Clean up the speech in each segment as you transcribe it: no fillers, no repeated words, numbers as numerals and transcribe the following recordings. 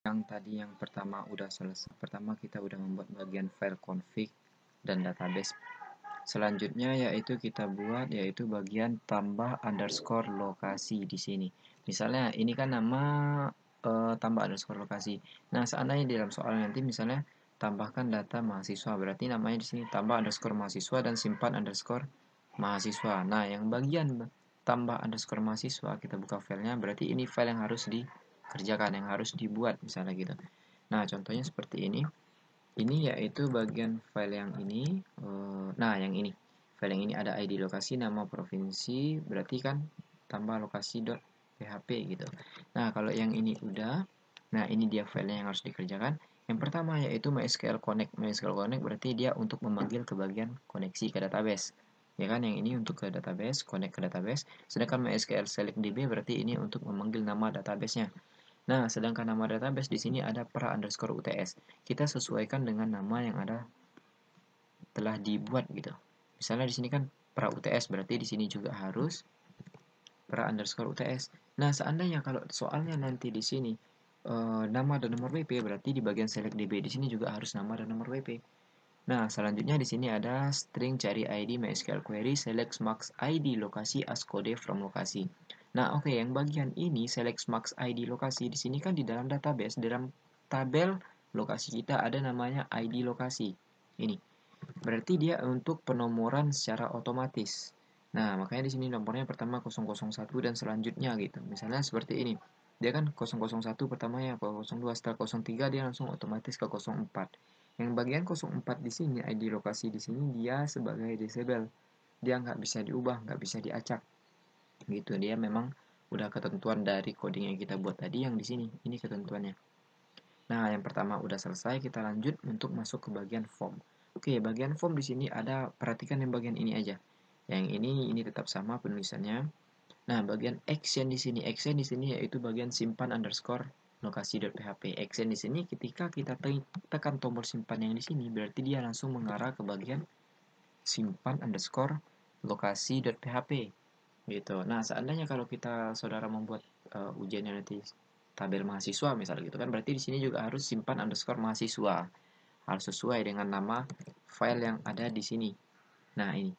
Yang tadi yang pertama udah selesai. Pertama kita udah membuat bagian file config dan database. Selanjutnya yaitu kita buat yaitu bagian tambah underscore lokasi di sini. Misalnya ini kan nama tambah underscore lokasi. Nah, seandainya di dalam soal nanti misalnya tambahkan data mahasiswa, berarti namanya di sini tambah underscore mahasiswa dan simpan underscore mahasiswa. Nah, yang bagian tambah underscore mahasiswa kita buka filenya, berarti ini file yang harus dikerjakan, yang harus dibuat misalnya gitu. Nah, contohnya seperti ini. Ini yaitu bagian file yang ini. Nah, yang ini. File yang ini ada ID lokasi, nama provinsi, berarti kan tambah lokasi.php gitu. Nah, kalau yang ini udah, nah ini dia filenya yang harus dikerjakan. Yang pertama yaitu MySQL Connect. MySQL Connect berarti dia untuk memanggil ke bagian koneksi ke database. Ya kan, yang ini untuk ke database, connect ke database. Sedangkan MySQL Select DB berarti ini untuk memanggil nama database-nya. Nah, sedangkan nama database di sini ada pra underscore UTS. Kita sesuaikan dengan nama yang ada telah dibuat gitu. Misalnya di sini kan pra UTS, berarti di sini juga harus pra underscore UTS. Nah, seandainya kalau soalnya nanti di sini nama dan nomor WP, berarti di bagian select DB di sini juga harus nama dan nomor WP. Nah, selanjutnya di sini ada string cari ID MySQL query select max ID lokasi as kode from lokasi. Nah, oke, yang bagian ini select max ID lokasi di sini kan di dalam database, dalam tabel lokasi kita ada namanya ID lokasi. Ini. Berarti dia untuk penomoran secara otomatis. Nah, makanya di sini nomornya pertama 001 dan selanjutnya gitu. Misalnya seperti ini. Dia kan 001 pertamanya, 002 setelah 03 dia langsung otomatis ke 04. Yang bagian 04 di sini, ID lokasi di sini dia sebagai disable. Dia nggak bisa diubah, nggak bisa diacak. Gitu, dia memang udah ketentuan dari coding yang kita buat tadi yang di sini. Ini ketentuannya. Nah, yang pertama udah selesai, kita lanjut untuk masuk ke bagian form. Oke, bagian form di sini ada, perhatikan yang bagian ini aja. Yang ini tetap sama penulisannya. Nah, bagian action di sini yaitu bagian simpan underscore lokasi.php. Action di sini ketika kita tekan tombol simpan yang di sini, berarti dia langsung mengarah ke bagian simpan underscore lokasi.php gitu. Nah, seandainya kalau kita saudara membuat ujiannya nanti tabel mahasiswa misalnya gitu kan, berarti di sini juga harus simpan underscore mahasiswa. Harus sesuai dengan nama file yang ada di sini. Nah, ini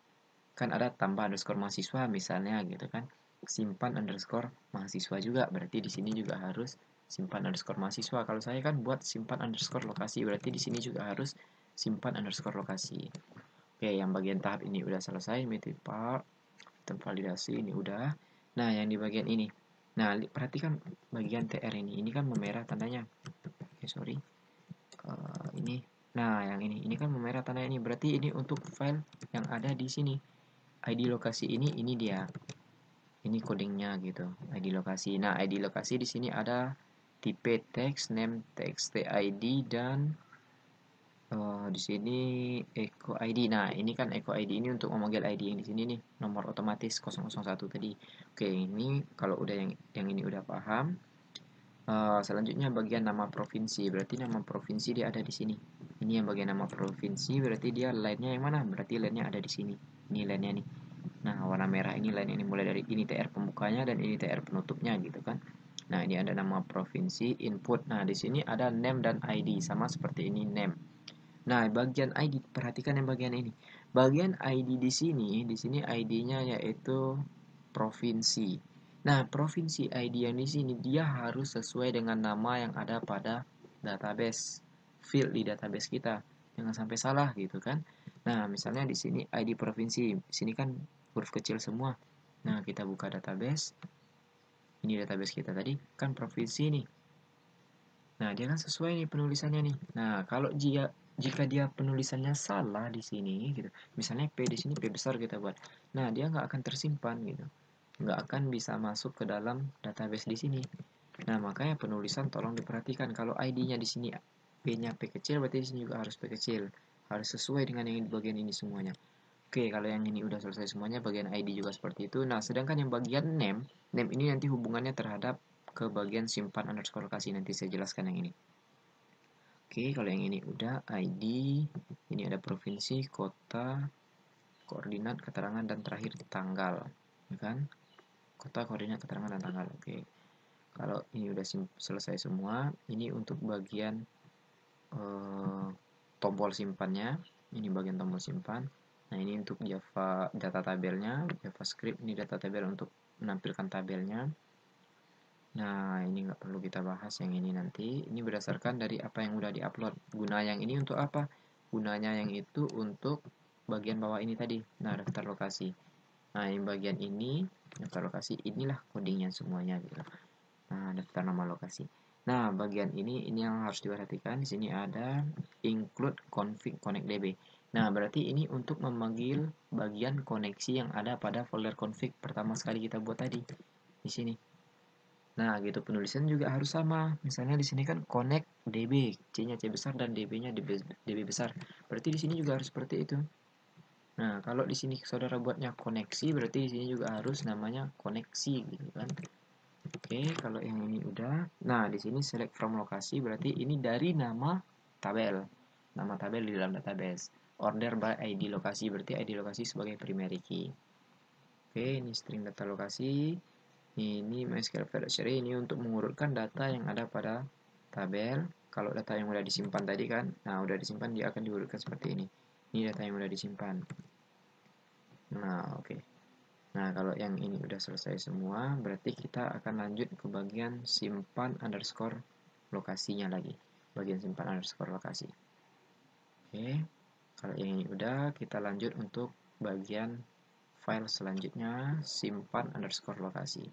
kan ada tambah underscore mahasiswa misalnya gitu kan, simpan underscore mahasiswa juga, berarti di sini juga harus simpan underscore mahasiswa. Kalau saya kan buat simpan underscore lokasi, berarti di sini juga harus simpan underscore lokasi. Oke, yang bagian tahap ini udah selesai, part validasi ini udah. Nah, yang di bagian ini, nah perhatikan bagian TR ini kan memerah tandanya. Oke, sorry. Ini, nah yang ini kan memerah tanda ini, berarti ini untuk file yang ada di sini. ID lokasi ini dia. Ini codingnya gitu, ID lokasi. Nah, ID lokasi di sini ada tipe text, name text, TID dan di sini echo ID. Nah, ini kan echo ID ini untuk memanggil ID yang di sini nih, nomor otomatis 001 tadi. Oke, ini kalau udah yang ini udah paham. Selanjutnya bagian nama provinsi. Berarti nama provinsi dia ada di sini. Ini yang bagian nama provinsi, berarti dia line-nya yang mana? Berarti line-nya ada di sini. Ini line-nya nih. Nah, warna merah ini line ini mulai dari ini TR pembukanya dan ini TR penutupnya gitu kan. Nah, ini ada nama provinsi, input. Nah, di sini ada name dan ID sama seperti ini name. Nah, bagian ID, perhatikan yang bagian ini. Bagian ID di sini ID-nya yaitu provinsi. Nah, provinsi ID yang di sini dia harus sesuai dengan nama yang ada pada database, field di database kita. Jangan sampai salah gitu kan. Nah, misalnya di sini ID provinsi, di sini kan huruf kecil semua. Nah, kita buka database. Ini database kita tadi kan provinsi nih. Nah, dia kan sesuai nih penulisannya nih. Nah, kalau jika dia penulisannya salah di sini gitu. Misalnya P di sini P besar kita buat. Nah, dia nggak akan tersimpan gitu. Nggak akan bisa masuk ke dalam database di sini. Nah, makanya penulisan tolong diperhatikan. Kalau ID-nya di sini P-nya P kecil, berarti di sini juga harus P kecil. Harus sesuai dengan yang di bagian ini semuanya. Oke, kalau yang ini udah selesai semuanya, bagian ID juga seperti itu. Nah, sedangkan yang bagian name ini nanti hubungannya terhadap ke bagian simpan underscore lokasi. Nanti saya jelaskan yang ini. Oke, kalau yang ini udah ID, ini ada provinsi, kota, koordinat, keterangan, dan terakhir tanggal. Ya kan? Kota, koordinat, keterangan, dan tanggal. Oke. Kalau ini udah selesai semua, ini untuk bagian tombol simpannya. Ini bagian tombol simpan. Nah, ini untuk Java data tabelnya, JavaScript ini data tabel untuk menampilkan tabelnya. Nah, ini nggak perlu kita bahas yang ini nanti. Ini berdasarkan dari apa yang udah diupload. Guna yang ini untuk apa? Gunanya yang itu untuk bagian bawah ini tadi. Nah, daftar lokasi. Nah, yang bagian ini, daftar lokasi, inilah codingnya semuanya gitu. Nah, daftar nama lokasi. Nah, bagian ini yang harus diperhatikan. Di sini ada include config connect db. Nah, berarti ini untuk memanggil bagian koneksi yang ada pada folder config pertama sekali kita buat tadi di sini. Nah, gitu penulisan juga harus sama. Misalnya di sini kan connect db, C-nya C besar dan db-nya db besar. Berarti di sini juga harus seperti itu. Nah, kalau di sini saudara buatnya koneksi, berarti di sini juga harus namanya koneksi gitu kan. Oke, kalau yang ini udah. Nah, di sini select from lokasi berarti ini dari nama tabel. Nama tabel di dalam database. Order by ID lokasi berarti ID lokasi sebagai primary key. Oke, ini string data lokasi. Ini MySQL Array ini untuk mengurutkan data yang ada pada tabel. Kalau data yang udah disimpan tadi kan, nah udah disimpan dia akan diurutkan seperti ini. Ini data yang udah disimpan. Nah, oke. Nah, kalau yang ini udah selesai semua, berarti kita akan lanjut ke bagian simpan underscore lokasinya lagi. Bagian simpan underscore lokasi. Oke, kalau yang ini udah, kita lanjut untuk bagian file selanjutnya, simpan underscore lokasi.